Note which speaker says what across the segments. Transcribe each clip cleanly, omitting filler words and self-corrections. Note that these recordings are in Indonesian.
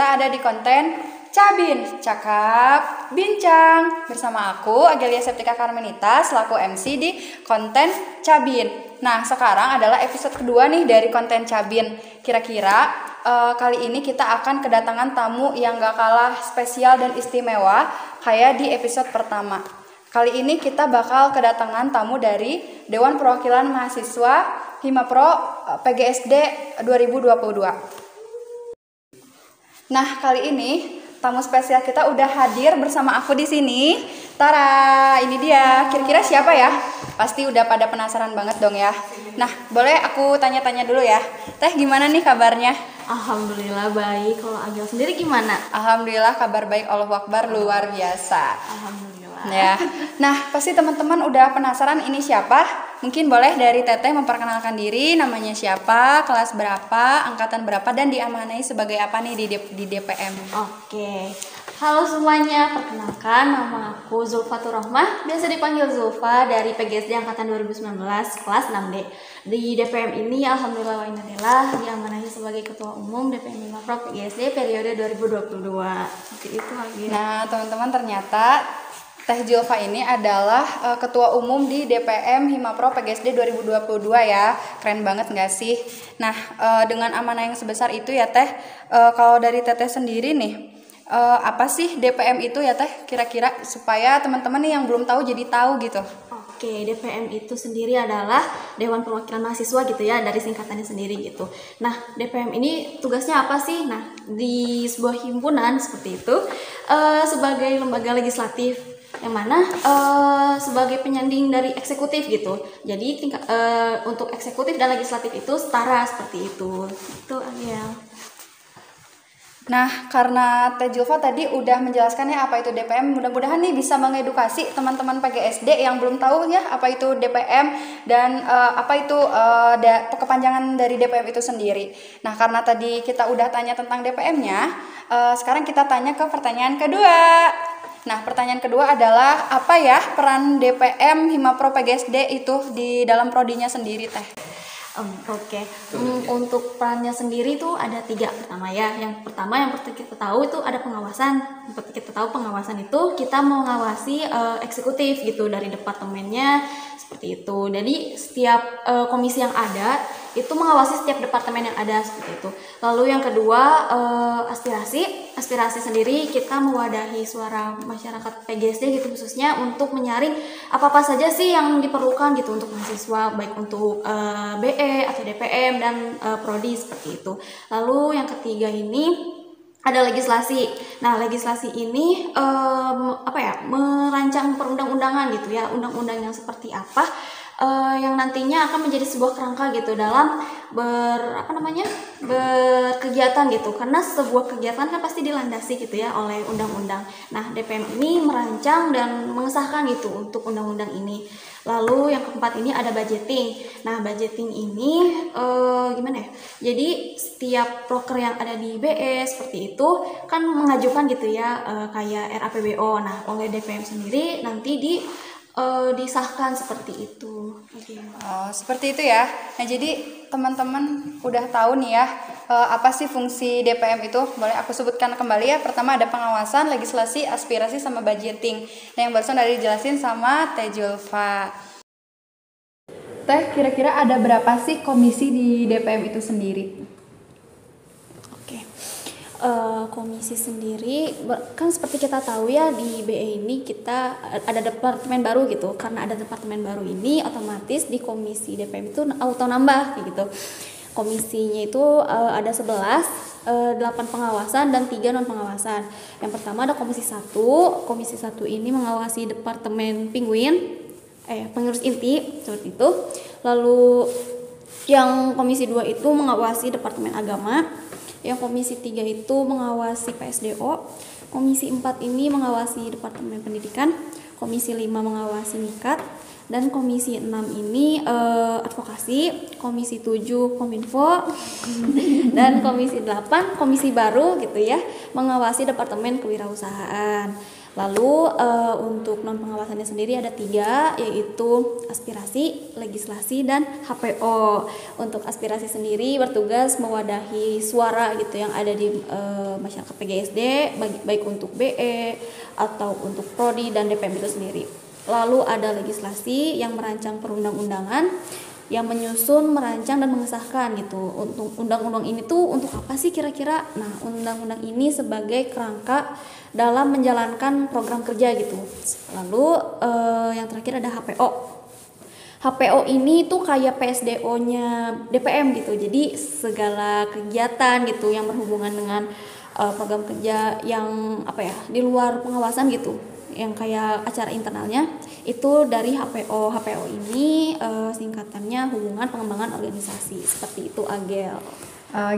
Speaker 1: kita ada di konten Cabin, Cakap, Bincang. Bersama aku, Agelia Septika Karmenita, selaku MC di konten Cabin. Nah, sekarang adalah episode kedua nih dari konten Cabin. Kira-kira kali ini kita akan kedatangan tamu yang gak kalah spesial dan istimewa kayak di episode pertama. Kali ini kita bakal kedatangan tamu dari Dewan Perwakilan Mahasiswa Himapro PGSD 2022. Nah, kali ini tamu spesial kita udah hadir bersama aku di sini. Tara, ini dia. Kira-kira siapa ya? Pasti udah pada penasaran banget dong ya. Nah, boleh aku tanya-tanya dulu ya. Teh, gimana nih kabarnya?
Speaker 2: Alhamdulillah baik. Kalau Agil sendiri gimana?
Speaker 1: Alhamdulillah kabar baik, Allahu Akbar, luar biasa.
Speaker 2: Alhamdulillah.
Speaker 1: Ya. Nah, pasti teman-teman udah penasaran ini siapa? Mungkin boleh dari Teteh memperkenalkan diri, namanya siapa, kelas berapa, angkatan berapa, dan diamanai sebagai apa nih di DPM?
Speaker 2: Oke. Halo semuanya, perkenalkan nama aku Zulfatur Rahmah, biasa dipanggil Zulfa, dari PGSD angkatan 2019 kelas 6D. Di DPM ini alhamdulillah wa innalillah diamanahi sebagai ketua umum DPM Himapro PGSD periode 2022. Seperti itu lagi.
Speaker 1: Nah, teman-teman, ternyata Teh Zulfa ini adalah ketua umum di DPM Himapro PGSD 2022 ya. Keren banget gak sih? Nah, dengan amanah yang sebesar itu ya Teh, kalau dari Teteh sendiri nih, apa sih DPM itu ya Teh? Kira-kira supaya teman-teman nih yang belum tahu jadi tahu gitu.
Speaker 2: Oke, DPM itu sendiri adalah Dewan Perwakilan Mahasiswa gitu ya, dari singkatannya sendiri gitu. Nah, DPM ini tugasnya apa sih? Nah, di sebuah himpunan seperti itu, sebagai lembaga legislatif yang mana sebagai penyanding dari eksekutif gitu. Jadi untuk eksekutif dan legislatif itu setara seperti itu. Itu Agil.
Speaker 1: Nah, karena Teh Zulfa tadi udah menjelaskannya apa itu DPM, mudah-mudahan nih bisa mengedukasi teman-teman PGSD yang belum tahu ya apa itu DPM dan apa itu kepanjangan dari DPM itu sendiri. Nah, karena tadi kita udah tanya tentang DPM-nya, sekarang kita tanya ke pertanyaan kedua. Nah, pertanyaan kedua adalah apa ya peran DPM Himapro PGSD itu di dalam prodinya sendiri, Teh?
Speaker 2: Oke. Untuk perannya sendiri tuh ada 3 pertama ya. Yang pertama yang perlu kita tahu itu ada pengawasan. Seperti kita tahu pengawasan itu kita mengawasi eksekutif gitu dari departemennya seperti itu. Jadi setiap komisi yang ada itu mengawasi setiap departemen yang ada seperti itu. Lalu yang kedua aspirasi sendiri kita mewadahi suara masyarakat PGSD gitu khususnya untuk menyaring apa saja sih yang diperlukan gitu untuk mahasiswa baik untuk BE atau DPM dan prodi seperti itu. Lalu yang ketiga ini ada legislasi. Nah, legislasi ini merancang perundang-undangan gitu ya, undang-undang yang seperti apa yang nantinya akan menjadi sebuah kerangka gitu dalam berkegiatan gitu, karena sebuah kegiatan kan pasti dilandasi gitu ya oleh undang-undang. Nah, DPM ini merancang dan mengesahkan gitu untuk undang-undang ini. Lalu yang keempat ini ada budgeting. Nah, budgeting ini jadi setiap proker yang ada di BE seperti itu kan mengajukan gitu ya kayak RAPBO. Nah, oleh DPM sendiri nanti disahkan seperti itu.
Speaker 1: Oh, seperti itu ya. Nah, jadi teman-teman udah tahu nih ya apa sih fungsi DPM itu. Boleh aku sebutkan kembali ya. Pertama ada pengawasan, legislasi, aspirasi, sama budgeting. Nah, yang barusan dari dijelasin sama Teh Zulfa. Teh, kira-kira ada berapa sih komisi di DPM itu sendiri?
Speaker 2: Komisi sendiri kan seperti kita tahu ya di BE ini kita ada departemen baru gitu. Karena ada departemen baru ini otomatis di komisi DPM itu auto nambah kayak gitu. Komisinya itu ada 11, 8 pengawasan dan 3 non pengawasan. Yang pertama ada komisi 1. Komisi 1 ini mengawasi departemen pengurus inti seperti itu. Lalu yang komisi 2 itu mengawasi departemen agama. Yang komisi 3 itu mengawasi PSDO, komisi 4 ini mengawasi Departemen Pendidikan, komisi 5 mengawasi MIKAT, dan komisi 6 ini advokasi, komisi 7 Kominfo, dan komisi 8 komisi baru gitu ya, mengawasi Departemen Kewirausahaan. Lalu untuk non pengawasannya sendiri ada 3, yaitu aspirasi, legislasi, dan HPO. Untuk aspirasi sendiri bertugas mewadahi suara gitu yang ada di masyarakat PGSD, baik untuk BE atau untuk Prodi dan DPM itu sendiri. Lalu ada legislasi yang merancang perundang-undangan, yang menyusun, merancang, dan mengesahkan gitu. Untuk undang-undang ini tuh untuk apa sih kira-kira? Nah, undang-undang ini sebagai kerangka dalam menjalankan program kerja gitu. Lalu yang terakhir ada HPO. HPO ini tuh kayak PSDO-nya DPM gitu. Jadi segala kegiatan gitu yang berhubungan dengan program kerja yang di luar pengawasan gitu, yang kayak acara internalnya itu dari HPO. HPO ini singkatannya hubungan pengembangan organisasi, seperti itu Agel.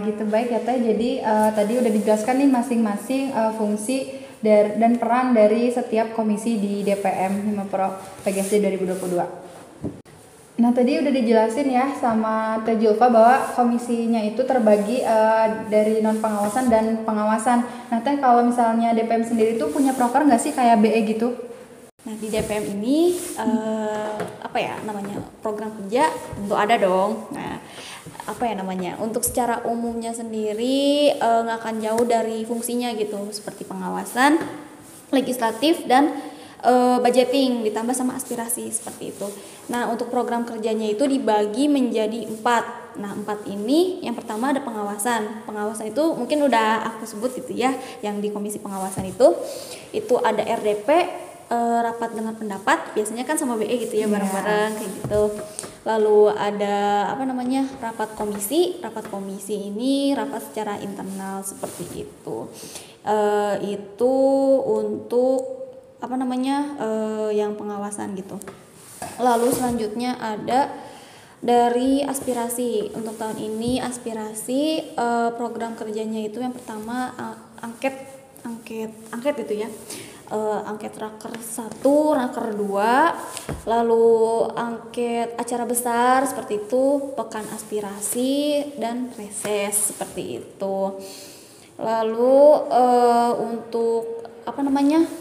Speaker 1: Gitu, baik ya Teh. Jadi tadi udah dijelaskan nih masing-masing fungsi dan peran dari setiap komisi di DPM Himapro PGSD 2022. Nah, tadi udah dijelasin ya sama Teh Julfa bahwa komisinya itu terbagi dari non pengawasan dan pengawasan. Nah, Teh, kalau misalnya DPM sendiri tuh punya proker nggak sih kayak BE gitu?
Speaker 2: Nah, di DPM ini program kerja tentu ada dong. Nah, untuk secara umumnya sendiri nggak akan jauh dari fungsinya gitu, seperti pengawasan, legislatif, dan budgeting ditambah sama aspirasi, seperti itu. Nah, untuk program kerjanya itu dibagi menjadi 4. Nah, 4 ini yang pertama ada pengawasan. Pengawasan itu mungkin udah aku sebut gitu ya, yang di komisi pengawasan itu ada RDP, rapat dengan pendapat, biasanya kan sama BE gitu ya, bareng-bareng kayak gitu. Lalu ada rapat komisi. Rapat komisi ini rapat secara internal seperti itu. Itu untuk yang pengawasan gitu. Lalu selanjutnya ada dari aspirasi. Untuk tahun ini aspirasi program kerjanya itu yang pertama angket itu ya. Angket raker 1, raker 2, lalu angket acara besar seperti itu, pekan aspirasi, dan reses seperti itu. Lalu untuk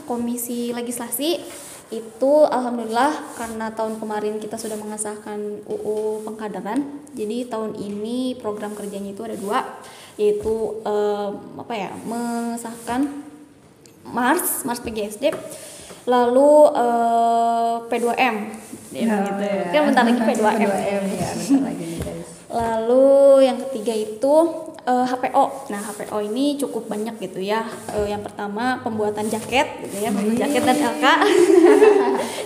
Speaker 2: komisi legislasi itu alhamdulillah karena tahun kemarin kita sudah mengesahkan UU Pengkaderan, jadi tahun ini program kerjanya itu ada 2, yaitu mengesahkan Mars PGSD, lalu P2M gitu. Kan bentar lagi P2M.
Speaker 1: Ya, bentar lagi nih, guys.
Speaker 2: Lalu yang ketiga itu HPO. Nah, HPO ini cukup banyak gitu ya. Yang pertama pembuatan jaket gitu ya, jaket dan LK.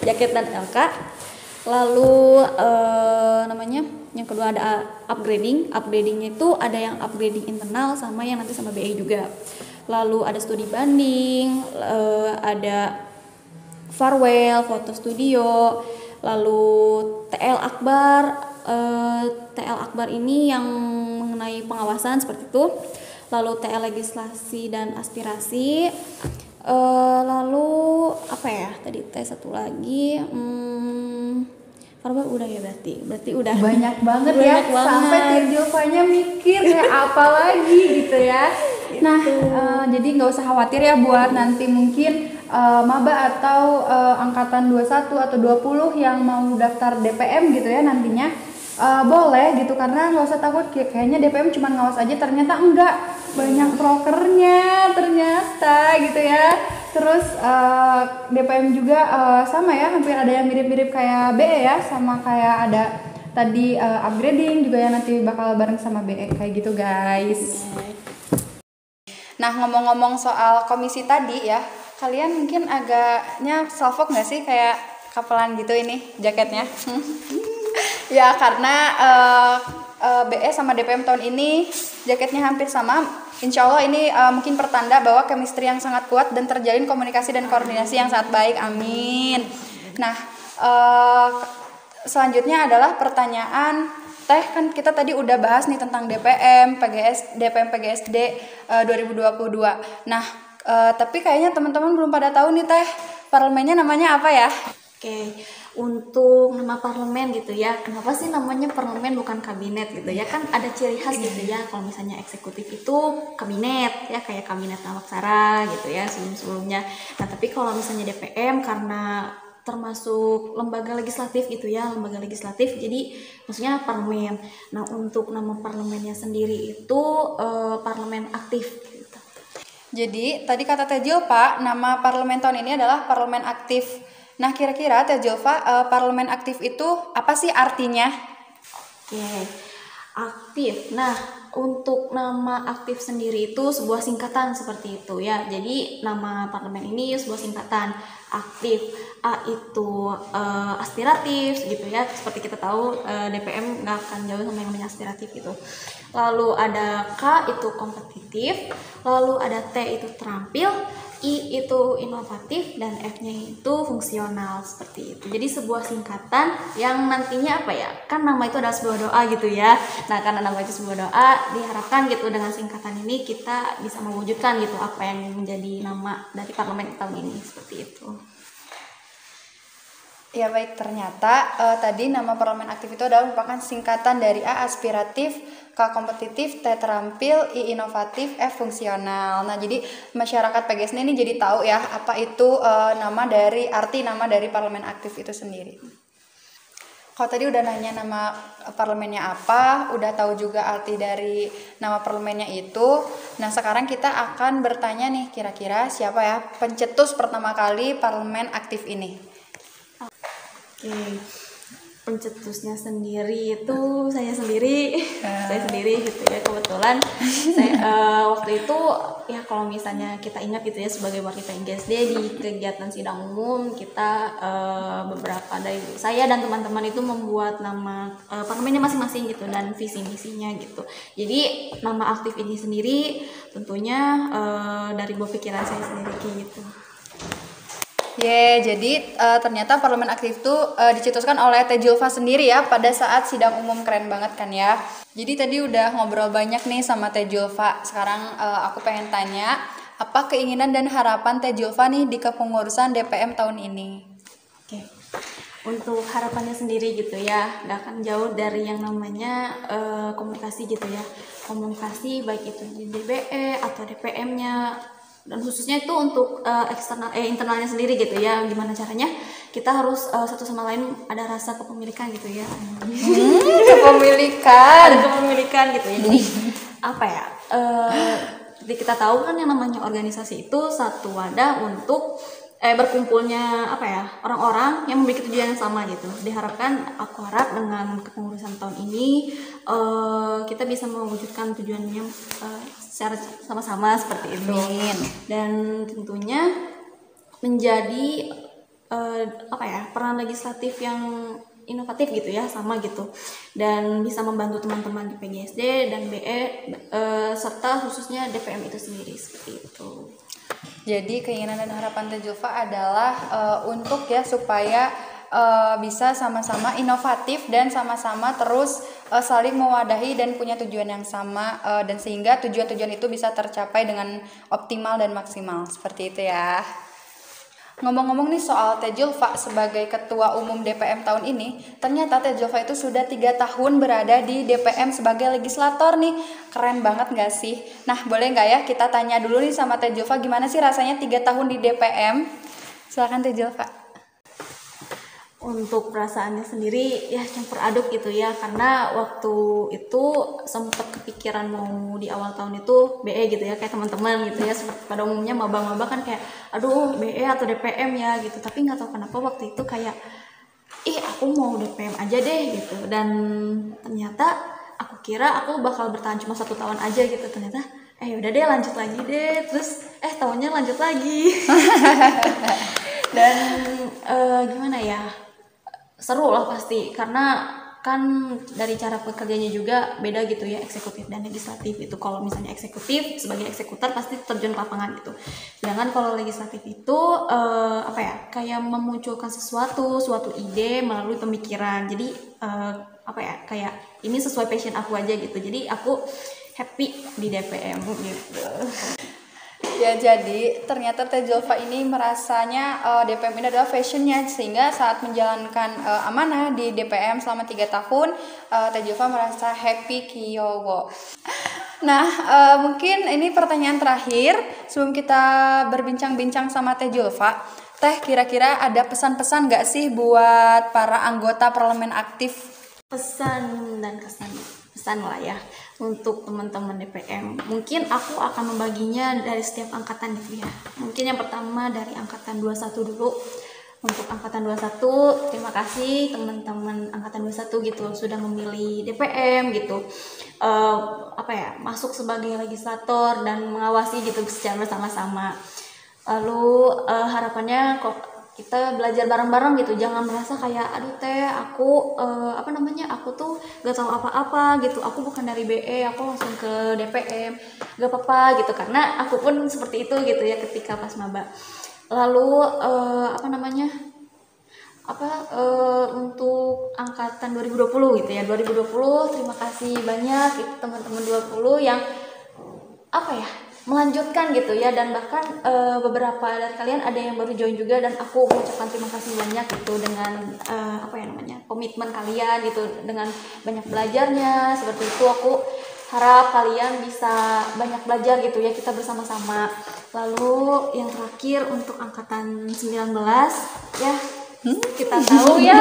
Speaker 2: Jaket dan LK. Lalu yang kedua ada upgrading. Upgradingnya itu ada yang upgrading internal sama yang nanti sama BE juga. Lalu ada studi banding, ada farewell, foto studio, lalu TL Akbar. TL Akbar ini yang mengenai pengawasan seperti itu. Lalu TL legislasi dan aspirasi. Lalu tadi satu lagi. Farewell udah ya berarti udah
Speaker 1: banyak banget ya, sampai Tirjulfanya mikir kayak apa lagi gitu ya. Nah, jadi nggak usah khawatir ya buat nanti mungkin maba atau angkatan 21 atau 20 yang mau daftar DPM gitu ya nantinya. Boleh gitu, karena nggak usah takut kayaknya DPM cuma ngawas aja, ternyata enggak, banyak prokernya ternyata gitu ya. Terus DPM juga sama ya, hampir ada yang mirip-mirip kayak BE ya, sama kayak ada tadi upgrading juga yang nanti bakal bareng sama BE kayak gitu guys. Nah, ngomong-ngomong soal komisi tadi ya, kalian mungkin agaknya salfok nggak sih kayak kapelan gitu ini jaketnya? Ya, karena BE sama DPM tahun ini jaketnya hampir sama. Insya Allah ini mungkin pertanda bahwa chemistry yang sangat kuat dan terjalin komunikasi dan koordinasi yang sangat baik. Amin. Nah, selanjutnya adalah pertanyaan Teh, kan kita tadi udah bahas nih tentang DPM PGSD 2022. Nah, tapi kayaknya teman-teman belum pada tahu nih Teh, parlemennya namanya apa ya?
Speaker 2: Oke. untuk nama parlemen gitu ya, kenapa sih namanya parlemen bukan kabinet gitu ya, kan ada ciri khas gitu ya. Kalau misalnya eksekutif itu kabinet ya, kayak kabinet Namaksara gitu ya sebelum-sebelumnya. Nah tapi kalau misalnya DPM karena termasuk lembaga legislatif gitu ya, lembaga legislatif, jadi maksudnya parlemen. Nah untuk nama parlemennya sendiri itu parlemen aktif gitu.
Speaker 1: Jadi tadi kata Teh Jilva, nama parlemen tahun ini adalah parlemen aktif. Nah kira-kira Teh Jilva, parlemen aktif itu apa sih artinya?
Speaker 2: Oke, aktif. Nah, untuk nama aktif sendiri itu sebuah singkatan seperti itu ya. Jadi nama parlemen ini sebuah singkatan aktif. A itu aspiratif gitu ya. Seperti kita tahu DPM nggak akan jauh sama yang namanya aspiratif gitu. Lalu ada K itu kompetitif. Lalu ada T itu terampil. I itu inovatif dan F-nya itu fungsional seperti itu. Jadi sebuah singkatan yang nantinya apa ya? Kan nama itu adalah sebuah doa gitu ya. Nah, karena nama itu sebuah doa, diharapkan gitu dengan singkatan ini kita bisa mewujudkan gitu apa yang menjadi nama dari parlemen tahun ini seperti itu.
Speaker 1: Ya baik, ternyata tadi nama parlemen aktif itu adalah merupakan singkatan dari A aspiratif, K kompetitif, T terampil, I inovatif, F fungsional. Nah jadi masyarakat PGSD ini jadi tahu ya apa itu arti nama dari parlemen aktif itu sendiri. Kalau tadi udah nanya nama parlemennya apa, udah tahu juga arti dari nama parlemennya itu. Nah sekarang kita akan bertanya nih, kira-kira siapa ya pencetus pertama kali parlemen aktif ini?
Speaker 2: Oke, pencetusnya sendiri itu saya sendiri gitu ya. Kebetulan saya waktu itu ya, kalau misalnya kita ingat gitu ya, sebagai wakil PGSD di kegiatan sidang umum kita beberapa dari saya dan teman-teman itu membuat nama parlemennya masing-masing gitu dan visi misinya gitu. Jadi nama aktif ini sendiri tentunya dari buah pikiran saya sendiri gitu.
Speaker 1: Jadi ternyata parlemen aktif itu dicetuskan oleh Teh Julfa sendiri ya pada saat sidang umum. Keren banget kan ya. Jadi tadi udah ngobrol banyak nih sama Teh Julfa. Sekarang aku pengen tanya, apa keinginan dan harapan Teh Julfa nih di kepengurusan DPM tahun ini?
Speaker 2: Oke. Untuk harapannya sendiri gitu ya, gak akan jauh dari yang namanya komunikasi gitu ya. Komunikasi baik itu di DBE atau DPM-nya, dan khususnya itu untuk internalnya sendiri gitu ya. Gimana caranya kita harus satu sama lain ada rasa kepemilikan gitu ya.
Speaker 1: Kepemilikan.
Speaker 2: Ada kepemilikan gitu ya. Jadi apa ya, jadi kita tahu kan yang namanya organisasi itu satu wadah untuk berkumpulnya apa ya, orang-orang yang memiliki tujuan yang sama gitu. Diharapkan, aku harap dengan kepengurusan tahun ini kita bisa mewujudkan tujuannya secara sama-sama seperti itu. Dan tentunya menjadi peran legislatif yang inovatif gitu ya, sama gitu, dan bisa membantu teman-teman di PGSD dan BE serta khususnya DPM itu sendiri seperti itu.
Speaker 1: Jadi keinginan dan harapan Teh Julfa adalah untuk ya supaya bisa sama-sama inovatif dan sama-sama terus saling mewadahi dan punya tujuan yang sama, dan sehingga tujuan-tujuan itu bisa tercapai dengan optimal dan maksimal seperti itu ya. Ngomong-ngomong nih soal Teh Julfa sebagai Ketua Umum DPM tahun ini, ternyata Teh Julfa itu sudah 3 tahun berada di DPM sebagai legislator nih. Keren banget gak sih? Nah boleh gak ya kita tanya dulu nih sama Teh Julfa, gimana sih rasanya 3 tahun di DPM? Silakan Teh Julfa.
Speaker 2: Untuk perasaannya sendiri ya campur aduk gitu ya, karena waktu itu sempat kepikiran mau di awal tahun itu BE gitu ya, kayak teman-teman gitu ya, pada umumnya maba-maba kan kayak aduh BE atau DPM ya gitu, tapi nggak tahu kenapa waktu itu kayak aku mau DPM aja deh gitu. Dan ternyata aku kira aku bakal bertahan cuma 1 tahun aja gitu, ternyata udah deh lanjut lagi deh, terus tahunnya lanjut lagi. Dan gimana ya, seru lah pasti, karena kan dari cara bekerjanya juga beda gitu ya, eksekutif dan legislatif itu. Kalau misalnya eksekutif sebagai eksekutor pasti terjun ke lapangan gitu, sedangkan kalau legislatif itu kayak memunculkan suatu ide melalui pemikiran. Jadi kayak ini sesuai passion aku aja gitu, jadi aku happy di DPM gitu.
Speaker 1: Ya, jadi ternyata Teh Julfa ini merasanya DPM ini adalah passionnya, sehingga saat menjalankan amanah di DPM selama 3 tahun, Teh Julfa merasa happy kiyowo. Nah, mungkin ini pertanyaan terakhir sebelum kita berbincang-bincang sama Teh Julfa. Teh, kira-kira ada pesan-pesan gak sih buat para anggota parlemen aktif?
Speaker 2: Pesan dan kesan, pesan lah ya untuk teman-teman DPM. Mungkin aku akan membaginya dari setiap angkatan gitu ya. Mungkin yang pertama dari angkatan 21 dulu. Untuk angkatan 21, terima kasih teman-teman angkatan 21 gitu sudah memilih DPM gitu. Masuk sebagai legislator dan mengawasi gitu secara bersama-sama. Lalu harapannya kok kita belajar bareng-bareng gitu, jangan merasa kayak aduh teh aku aku tuh gak tahu apa-apa gitu, aku bukan dari BE, aku langsung ke DPM, gak apa-apa gitu, karena aku pun seperti itu gitu ya ketika pas maba. Lalu untuk angkatan 2020 gitu ya, 2020 terima kasih banyak gitu teman-teman 20 yang melanjutkan gitu ya, dan bahkan beberapa dari kalian ada yang baru join juga, dan aku mengucapkan terima kasih banyak gitu dengan komitmen kalian gitu, dengan banyak belajarnya seperti itu. Aku harap kalian bisa banyak belajar gitu ya, kita bersama-sama. Lalu yang terakhir untuk angkatan 19 ya, kita tahu ya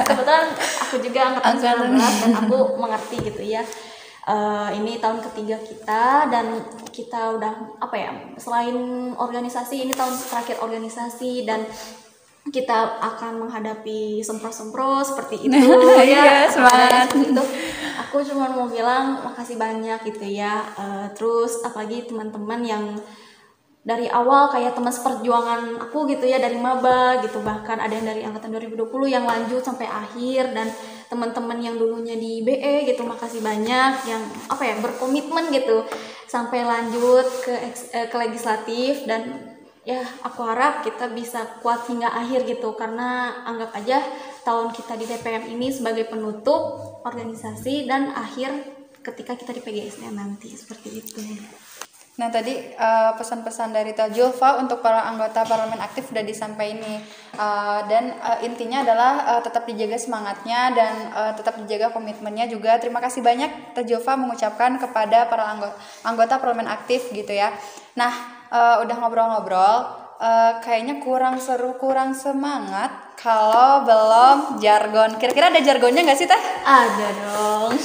Speaker 2: kebetulan aku juga angkatan 19 dan aku mengerti gitu ya. Ini tahun ketiga kita, dan kita udah selain organisasi, ini tahun terakhir organisasi, dan kita akan menghadapi sempro-sempro seperti itu ya.
Speaker 1: Semangat.
Speaker 2: Itu aku cuma mau bilang makasih banyak gitu ya. Terus apalagi teman-teman yang dari awal kayak teman seperjuangan aku gitu ya, dari maba gitu, bahkan ada yang dari angkatan 2020 yang lanjut sampai akhir, dan teman-teman yang dulunya di BE gitu, makasih banyak yang berkomitmen gitu sampai lanjut ke legislatif. Dan ya aku harap kita bisa kuat hingga akhir gitu, karena anggap aja tahun kita di DPM ini sebagai penutup organisasi dan akhir ketika kita di PGSD nanti, seperti itu.
Speaker 1: Nah, tadi pesan-pesan dari Teh Julfa untuk para anggota parlemen aktif sudah disampaikan nih, dan intinya adalah tetap dijaga semangatnya dan tetap dijaga komitmennya juga. Terima kasih banyak Teh Julfa mengucapkan kepada para anggota parlemen aktif gitu ya. Nah, udah ngobrol-ngobrol, kayaknya kurang seru, kurang semangat kalau belum jargon. Kira-kira ada jargonnya nggak sih Teh?
Speaker 2: Ada dong.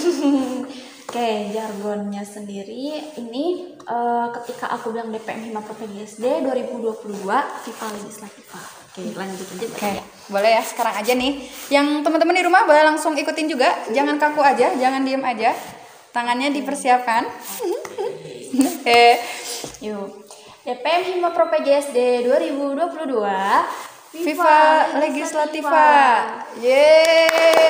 Speaker 2: Oke, jargonnya sendiri ini ketika aku bilang DPM Hima Pro PGSD 2022 FIFA Legislativa. Oke, lanjut aja.
Speaker 1: Oke, boleh ya sekarang aja nih. Yang teman-teman di rumah boleh langsung ikutin juga. Jangan kaku aja, jangan diem aja. Tangannya dipersiapkan.
Speaker 2: Yuk. DPM Hima Pro PGSD 2022
Speaker 1: FIFA Legislativa. Yeay.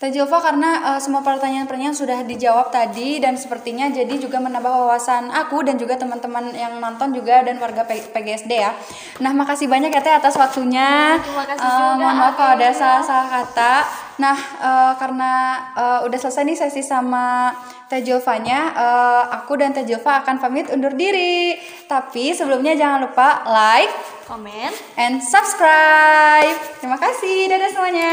Speaker 1: Teh Julfa, karena semua pertanyaan-pertanyaan sudah dijawab tadi, dan sepertinya jadi juga menambah wawasan aku dan juga teman-teman yang nonton juga dan warga PGSD ya. Nah, makasih banyak ya Teh atas waktunya.
Speaker 2: Terima kasih juga.
Speaker 1: Mohon maaf kalau ada salah-salah kata. Nah, karena udah selesai nih sesi sama Teh Julfanya, aku dan Teh Julfa akan pamit undur diri. Tapi sebelumnya jangan lupa like,
Speaker 2: comment,
Speaker 1: and subscribe. Terima kasih. Dadah semuanya.